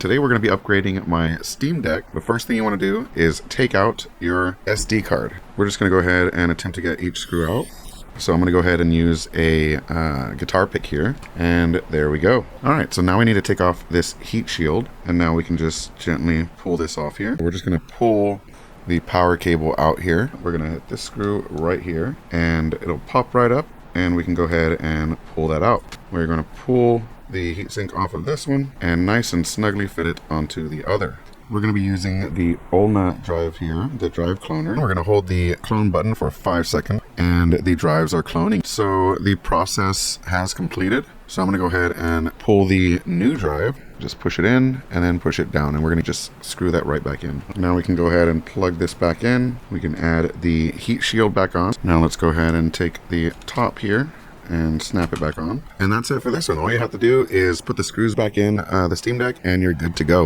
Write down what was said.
Today we're going to be upgrading my Steam Deck. The first thing you want to do is take out your SD card. We're just going to go ahead and attempt to get each screw out. So I'm going to go ahead and use a guitar pick here, and there we go. Alright, so now we need to take off this heat shield, and now we can just gently pull this off here. We're just going to pull the power cable out here. We're going to hit this screw right here, and it'll pop right up, and we can go ahead and pull that out. We're going to pull the heatsink off of this one, and nice and snugly fit it onto the other. We're going to be using the Ulna drive here, the drive cloner. We're going to hold the clone button for 5 seconds, and the drives are cloning. So the process has completed. So I'm going to go ahead and pull the new drive, just push it in, and then push it down, and we're going to just screw that right back in. Now we can go ahead and plug this back in. We can add the heat shield back on. Now let's go ahead and take the top here and snap it back on. And that's it for this one. All you have to do is put the screws back in the Steam Deck, and you're good to go.